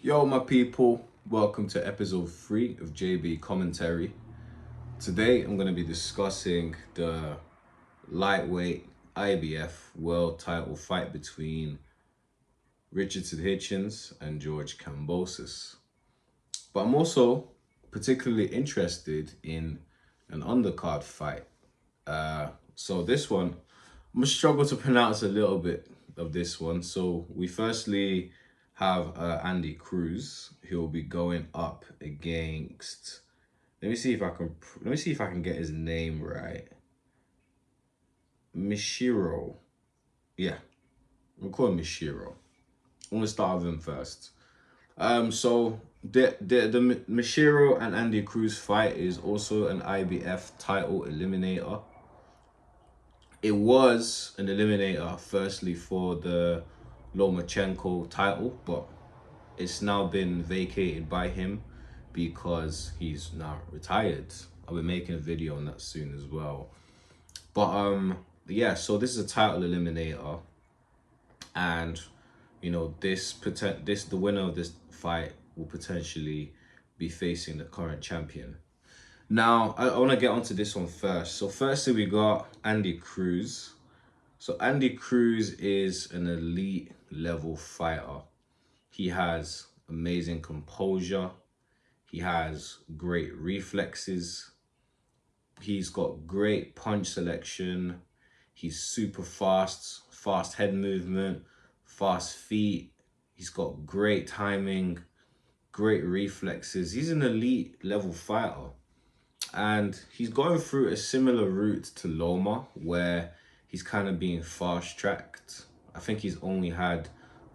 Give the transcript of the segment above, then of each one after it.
Yo, my people, welcome to episode 3 of JB Commentary. Today, I'm going to be discussing the lightweight IBF world title fight between Richardson Hitchins and George Kambosos. But I'm also particularly interested in an undercard fight. So this one, I'm going to struggle to pronounce a little bit of this one. So we firstly have Andy Cruz, who will be going up against. Let me see if I can get his name right. Mishiro. Yeah, we'll call him Mishiro. I'm gonna start with him first. So the Mishiro and Andy Cruz fight is also an IBF title eliminator. It was an eliminator firstly for the Lomachenko title, but it's now been vacated by him because he's now retired. I'll be making a video on that soon as well. But yeah, so this is a title eliminator, and you know the winner of this fight will potentially be facing the current champion. Now, I want to get onto this one first. So firstly, we got Andy Cruz. So Andy Cruz is an elite level fighter. He has amazing composure. He has great reflexes. He's got great punch selection. He's super fast head movement, fast feet. He's got great timing, great reflexes. He's an elite level fighter. And he's going through a similar route to Loma, where he's kind of being fast tracked. I think he's only had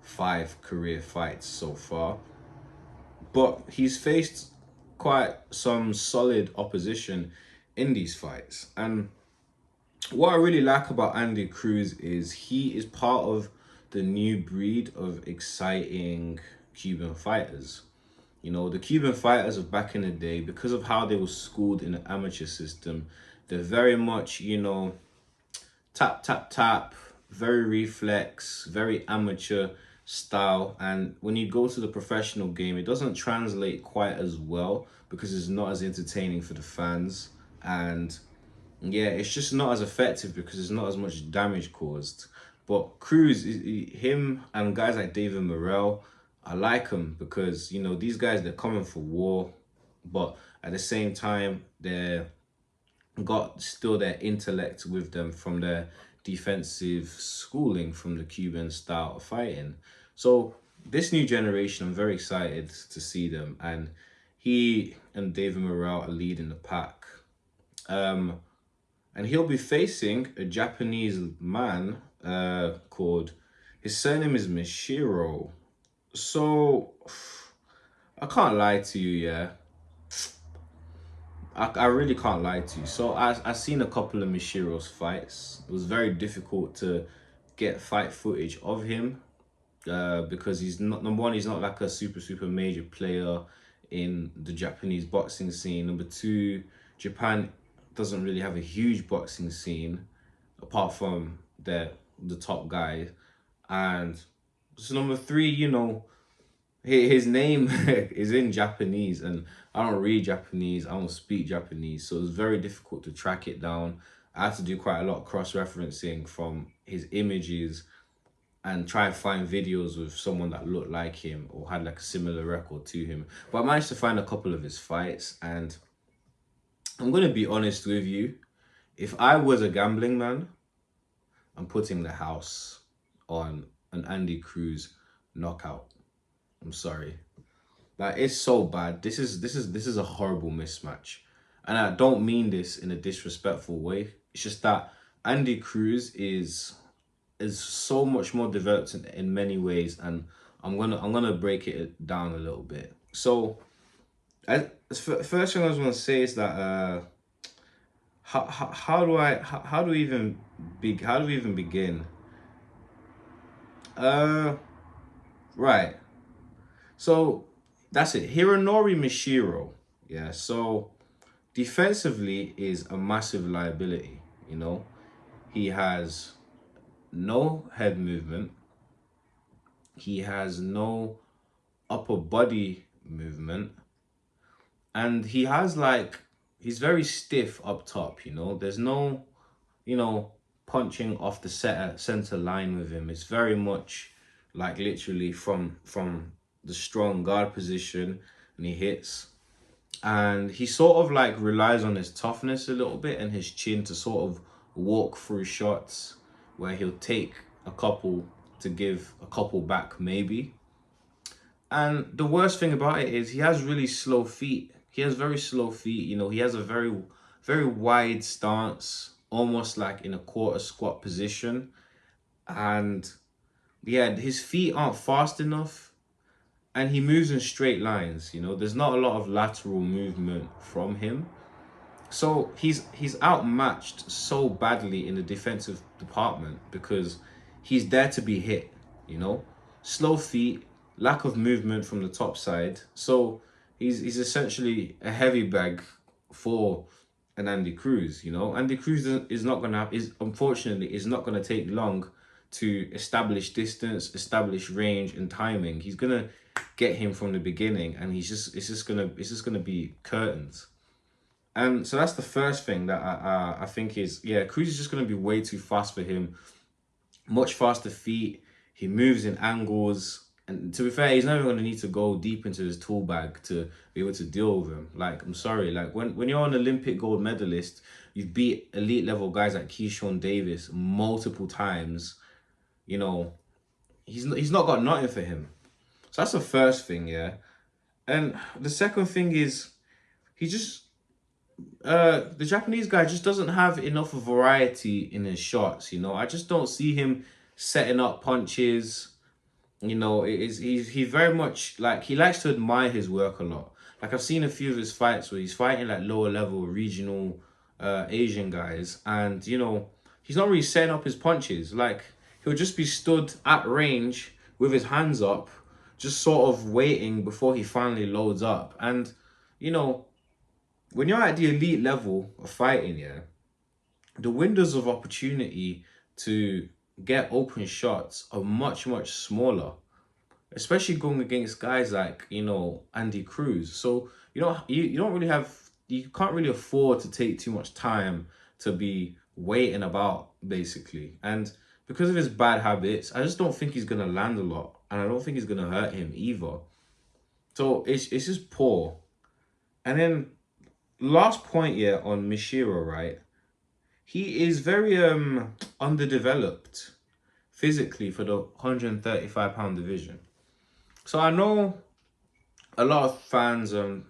5 career fights so far, but he's faced quite some solid opposition in these fights. And what I really like about Andy Cruz is he is part of the new breed of exciting Cuban fighters. You know, the Cuban fighters of back in the day, because of how they were schooled in the amateur system, they're very much, you know, tap, tap, tap, very reflex, very amateur style. And when you go to the professional game, it doesn't translate quite as well because it's not as entertaining for the fans. And yeah, it's just not as effective because there's not as much damage caused. But Cruz, him and guys like David Morrell, I like them because, you know, these guys, they're coming for war, but at the same time, they're got still their intellect with them from their defensive schooling from the Cuban style of fighting. So this new generation, I'm very excited to see them. And he and David Morrell are leading the pack. And he'll be facing a Japanese man called, his surname is Mishiro. So, I can't lie to you, yeah. I really can't lie to you. So, I've seen a couple of Mishiro's fights. It was very difficult to get fight footage of him because he's not, number one, he's not like a super major player in the Japanese boxing scene. Number two, Japan doesn't really have a huge boxing scene apart from the top guy. And so number three, you know, his name is in Japanese and I don't read Japanese, I don't speak Japanese, so it's very difficult to track it down. I had to do quite a lot of cross-referencing from his images and try and find videos with someone that looked like him or had like a similar record to him. But I managed to find a couple of his fights, and I'm going to be honest with you. If I was a gambling man, I'm putting the house on an Andy Cruz knockout. I'm sorry. Like, it's so bad. This is a horrible mismatch. And I don't mean this in a disrespectful way. It's just that Andy Cruz is so much more developed in many ways, and I'm gonna break it down a little bit. So, first thing I was gonna say is that how do we even begin? Right. So that's it. Hironori Mishiro. Yeah. So defensively is a massive liability. You know, he has no head movement. He has no upper upper body movement, and he has like, he's very stiff up top, you know. There's no, you know, punching off the center line with him. It's very much like literally from the strong guard position, and he hits. And he sort of like relies on his toughness a little bit and his chin to sort of walk through shots where he'll take a couple to give a couple back maybe. And the worst thing about it is he has really slow feet. He has very slow feet. You know, he has a very wide stance, almost like in a quarter squat position. And yeah, his feet aren't fast enough, and he moves in straight lines. You know, there's not a lot of lateral movement from him. So he's outmatched so badly in the defensive department because he's there to be hit, you know? Slow feet, lack of movement from the top side. So he's essentially a heavy bag for an Andy Cruz, you know? Andy Cruz is not gonna have, is unfortunately is not gonna take long to establish distance, establish range and timing. He's gonna get him from the beginning, and it's just gonna be curtains. And so that's the first thing that I think is, yeah, Cruz is just going to be way too fast for him. Much faster feet. He moves in angles. And to be fair, he's never going to need to go deep into his tool bag to be able to deal with him. Like, I'm sorry. Like, when you're an Olympic gold medalist, you've beat elite level guys like Keyshawn Davis multiple times. You know, he's not got nothing for him. So that's the first thing, yeah. And the second thing is, he just... the Japanese guy just doesn't have enough variety in his shots, you know. I just don't see him setting up punches. You know, he's very much like, he likes to admire his work a lot. Like, I've seen a few of his fights where he's fighting like lower level regional Asian guys, and you know, he's not really setting up his punches. Like, he'll just be stood at range with his hands up, just sort of waiting before he finally loads up. And you know, when you're at the elite level of fighting, yeah, the windows of opportunity to get open shots are much, much smaller, especially going against guys like, you know, Andy Cruz. So, you don't really have, you can't really afford to take too much time to be waiting about, basically. And because of his bad habits, I just don't think he's going to land a lot. And I don't think he's going to hurt him either. So it's just poor. And then last point here on Mishiro, right? He is very underdeveloped physically for the 135-pound division. So I know a lot of fans and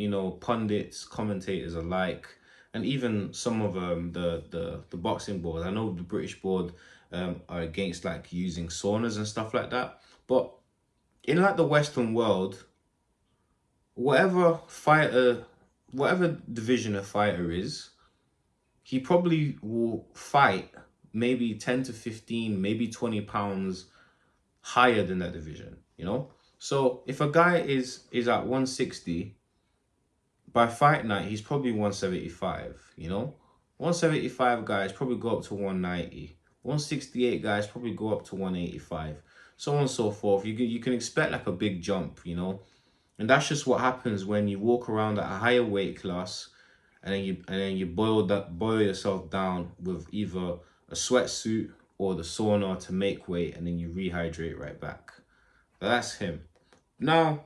you know, pundits, commentators alike, and even some of the boxing board. I know the British board are against like using saunas and stuff like that. But in like the Western world, whatever division a fighter is, he probably will fight maybe 10 to 15, maybe 20 pounds higher than that division, you know? So if a guy is at 160, by fight night, he's probably 175, you know? 175 guys probably go up to 190. 168 guys probably go up to 185. So on and so forth. You can expect like a big jump, you know? And that's just what happens when you walk around at a higher weight class, and then you boil yourself down with either a sweatsuit or the sauna to make weight, and then you rehydrate right back. But that's him. Now,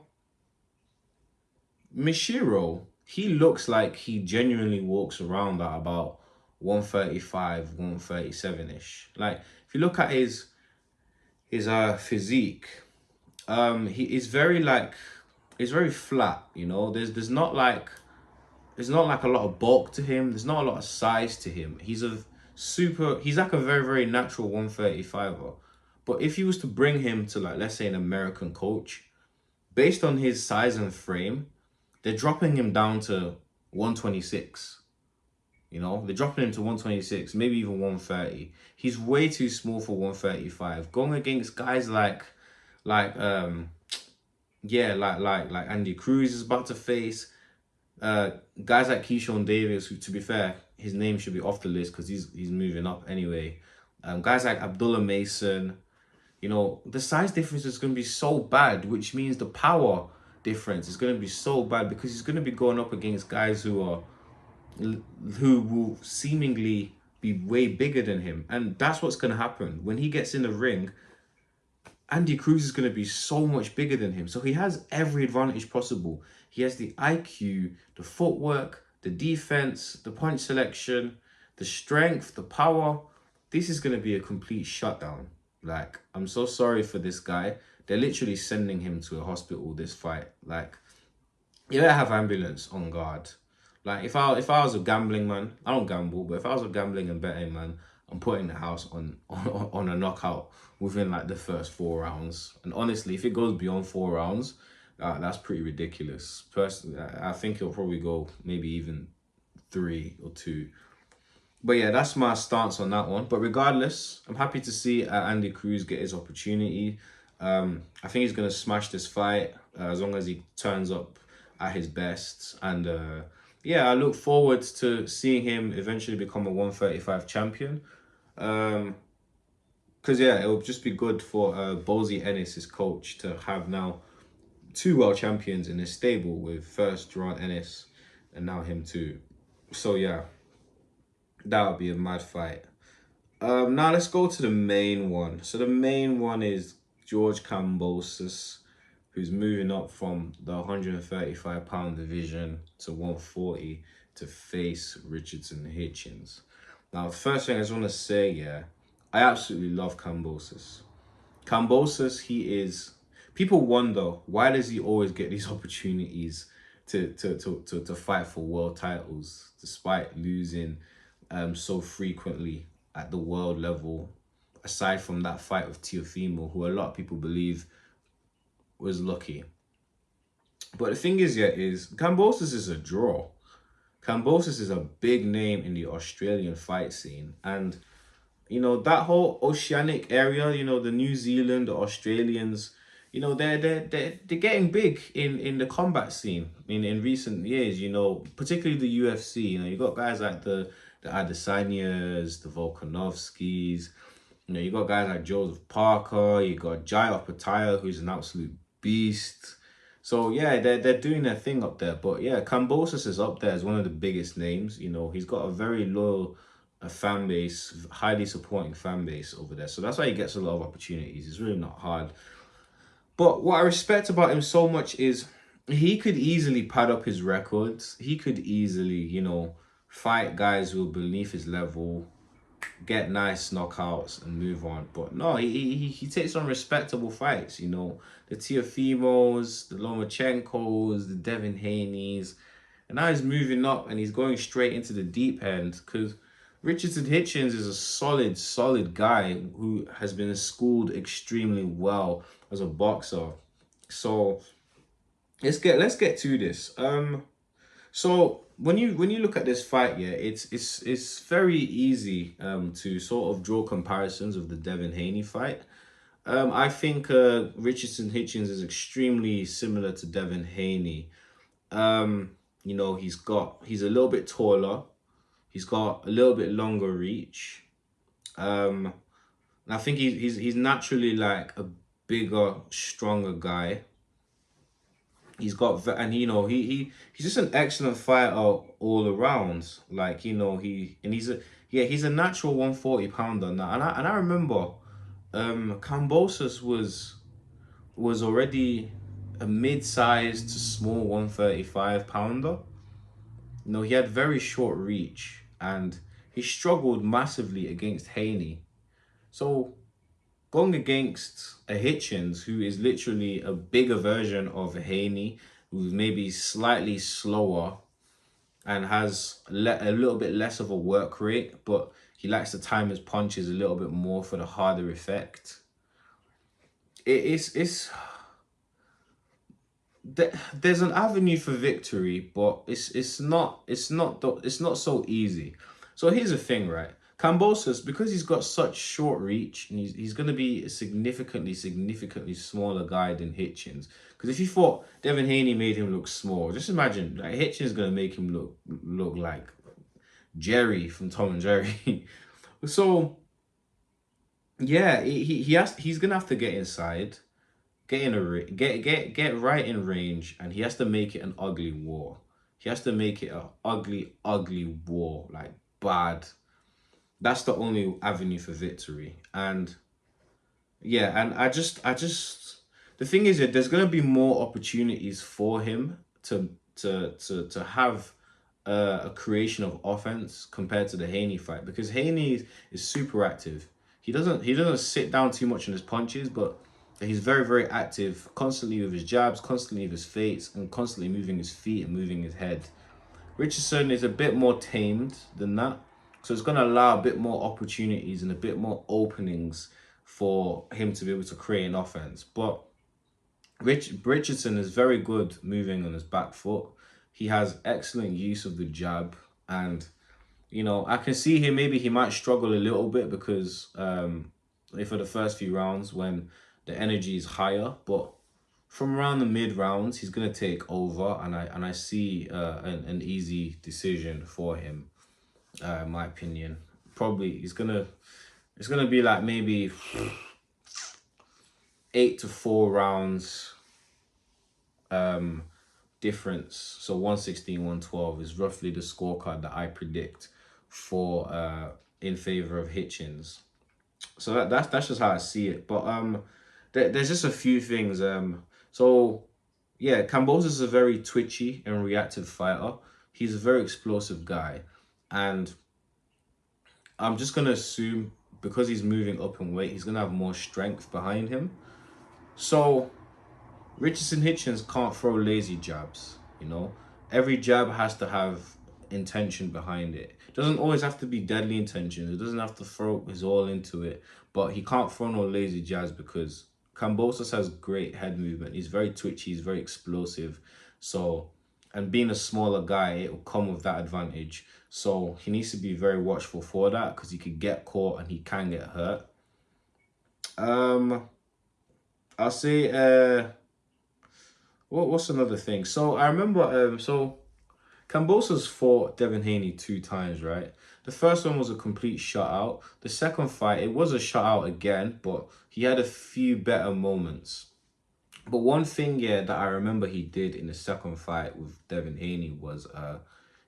Mishiro, he looks like he genuinely walks around at about 135, 137-ish. Like, if you look at his physique, he is very like, it's very flat, you know. There's not like a lot of bulk to him. There's not a lot of size to him. He's like a very, very natural 135er. But if you was to bring him to like, let's say an American coach, based on his size and frame, they're dropping him down to 126. You know, they're dropping him to 126, maybe even 130. He's way too small for 135. Going against guys like Andy Cruz is about to face, guys like Keyshawn Davis, who, to be fair, his name should be off the list because he's moving up anyway. Guys like Abdullah Mason, You know, the size difference is going to be so bad, which means the power difference is going to be so bad because he's going to be going up against guys who will seemingly be way bigger than him. And that's what's going to happen. When he gets in the ring, Andy Cruz is going to be so much bigger than him. So he has every advantage possible. He has the IQ, the footwork, the defense, the punch selection, the strength, the power. This is going to be a complete shutdown. Like, I'm so sorry for this guy. They're literally sending him to a hospital, this fight. Like, you better have ambulance on guard. Like, if I was a gambling man, I don't gamble, but if I was a gambling and betting man, I'm putting the house on a knockout within like the first 4 rounds. And honestly, if it goes beyond 4 rounds, that's pretty ridiculous. Personally, I think it'll probably go maybe even 3 or 2. But yeah, that's my stance on that one. But regardless, I'm happy to see Andy Cruz get his opportunity. I think he's gonna smash this fight as long as he turns up at his best. And yeah, I look forward to seeing him eventually become a 135 champion. Because yeah, it will just be good for Bozy Ennis, his coach, to have now 2 world champions in his stable with first Duran Ennis and now him too. So yeah, that would be a mad fight. Now let's go to the main one. So the main one is George Kambosos, who's moving up from the 135-pound division to 140 to face Richardson Hitchins. Now, the first thing I just want to say, yeah, I absolutely love Kambosos. Kambosos, he is... People wonder, why does he always get these opportunities to fight for world titles, despite losing so frequently at the world level, aside from that fight with Teofimo, who a lot of people believe was lucky. But the thing is, yeah, is Kambosos is a draw. Kambosos is a big name in the Australian fight scene. And, you know, that whole oceanic area, you know, the New Zealand, the Australians, you know, they're getting big in the combat scene in recent years, you know, particularly the UFC. You know, you got guys like the Adesanyas, the Volkanovskis, you know, you got guys like Joseph Parker, you got Jai Opetaia, who's an absolute beast. So yeah, they're doing their thing up there. But yeah, Kambosos is up there as one of the biggest names. You know, he's got a very loyal fan base, highly supporting fan base over there. So that's why he gets a lot of opportunities. It's really not hard. But what I respect about him so much is he could easily pad up his records. He could easily, you know, fight guys who are beneath his level, get nice knockouts and move on. But no, he takes on respectable fights, you know. The Teofimos, the Lomachenkos, the Devin Haney's. And now he's moving up and he's going straight into the deep end because Richardson Hitchins is a solid guy who has been schooled extremely well as a boxer. So let's get to this. So when you look at this fight, yeah, it's very easy to sort of draw comparisons of the Devin Haney fight. I think Richardson Hitchins is extremely similar to Devin Haney. You know, he's a little bit taller, he's got a little bit longer reach. And I think he's naturally like a bigger, stronger guy. He's got, and you know, he's just an excellent fighter all around. Like, you know, he's a natural 140-pounder now. And I remember Kambosos was already a mid-sized to small 135-pounder. You know, he had very short reach and he struggled massively against Haney. So going against a Hitchins, who is literally a bigger version of Haney, who's maybe slightly slower and has a little bit less of a work rate, but he likes to time his punches a little bit more for the harder effect. There's an avenue for victory, but it's not so easy. So here's the thing, right? Kambosos, because he's got such short reach, and he's going to be a significantly smaller guy than Hitchins. Because if you thought Devin Haney made him look small, just imagine like Hitchins is going to make him look like Jerry from Tom and Jerry. So Yeah, he's gonna have to get inside, get in a get right in range, and he has to make it an ugly war. He has to make it a ugly war, like bad. That's the only avenue for victory. And yeah, and the thing is that there's gonna be more opportunities for him to have a creation of offense compared to the Haney fight, because is super active. He doesn't sit down too much in his punches, but he's very active, constantly with his jabs, constantly with his feints, and constantly moving his feet and moving his head. Richardson is a bit more tamed than that. So it's going to allow a bit more opportunities and a bit more openings for him to be able to create an offense. But Richardson is very good moving on his back foot. He has excellent use of the jab. And, I can see him, maybe he might struggle a little bit because for the first few rounds when the energy is higher. But from around the mid rounds, he's gonna take over, and I see an easy decision for him. In my opinion, probably it's gonna be like maybe 8-4 rounds difference. So 116, 112 is roughly the scorecard that I predict for in favor of Hitchins. So that's just how I see it. But there's just a few things. So yeah, Kambosos is a very twitchy and reactive fighter. He's a very explosive guy, and I'm just gonna assume because he's moving up in weight, he's gonna have more strength behind him. So Richardson Hitchins can't throw lazy jabs. Every jab has to have intention behind it. It doesn't always have to be deadly intention. It doesn't have to throw his all into it. But he can't throw no lazy jabs because Kambosos has great head movement. He's very twitchy. He's very explosive. So, and being a smaller guy, it will come with that advantage. So he needs to be very watchful for that because he could get caught and he can get hurt. I'll say what's another thing? So I remember Kambosos fought Devin Haney 2 times, right? The first one was a complete shutout. The second fight, it was a shutout again, but he had a few better moments. But one thing, yeah, that I remember he did in the second fight with Devin Haney was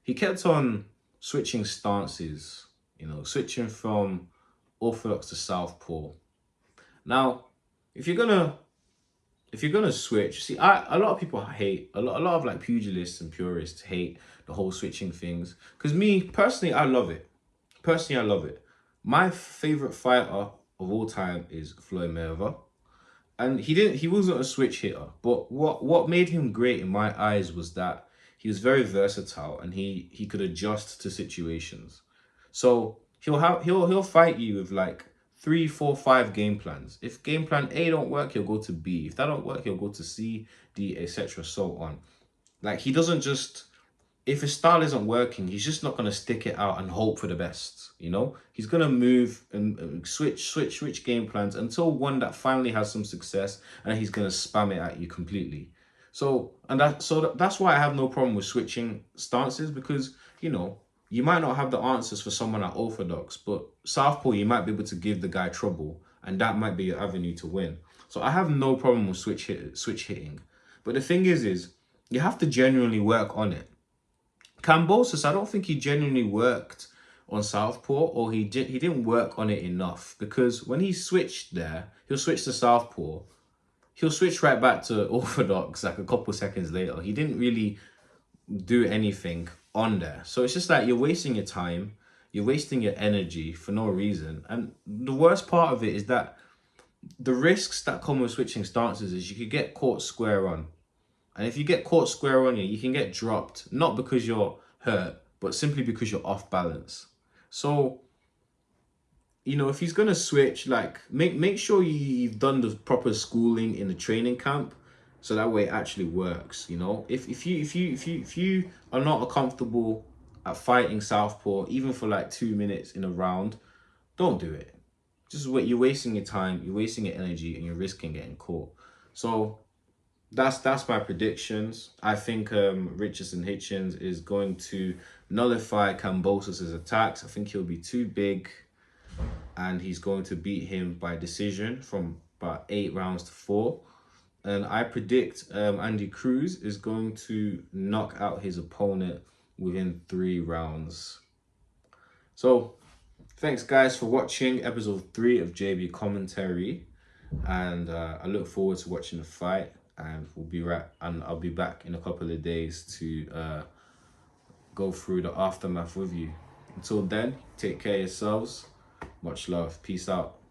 he kept on switching stances, switching from orthodox to southpaw. Now, if you're gonna switch, see, a lot of people hate a lot of like pugilists and purists hate the whole switching things. Because me personally, I love it. Personally, I love it. My favorite fighter of all time is Floyd Mayweather, and he wasn't a switch hitter. But what made him great in my eyes was that he was very versatile and he could adjust to situations. So he'll fight you with like 3, 4, 5 game plans. If game plan A don't work, he'll go to B. If that don't work, he'll go to C, D, etc. so on. Like he doesn't just, if his style isn't working, he's just not gonna stick it out and hope for the best. He's gonna move and switch game plans until one that finally has some success, and he's gonna spam it at you completely. That's why I have no problem with switching stances, because you might not have the answers for someone at orthodox, but southpaw you might be able to give the guy trouble, and that might be your avenue to win. So I have no problem with switch hitting, but the thing is you have to genuinely work on it. Kambosos, I don't think he genuinely worked on southpaw, or he didn't work on it enough, because when he switched there, he'll switch to southpaw, he'll switch right back to orthodox like a couple seconds later. He didn't really do anything on there. So it's just like you're wasting your time, you're wasting your energy for no reason. And the worst part of it is that the risks that come with switching stances is you could get caught square on. And if you get caught square on you can get dropped, not because you're hurt, but simply because you're off balance. So, if he's gonna switch, like make sure you've done the proper schooling in the training camp, so that way it actually works. If you are not comfortable at fighting southpaw, even for like 2 minutes in a round, don't do it. Just wait. You're wasting your time, you're wasting your energy, and you're risking getting caught. So that's my predictions. I think Richardson Hitchins is going to nullify Kambosos' attacks. I think he'll be too big. and he's going to beat him by decision from about 8 rounds to 4. And I predict Andy Cruz is going to knock out his opponent within 3 rounds. So, thanks guys for watching episode 3 of JB Commentary, and I look forward to watching the fight. And I'll be back in a couple of days to go through the aftermath with you. Until then, take care of yourselves. Much love. Peace out.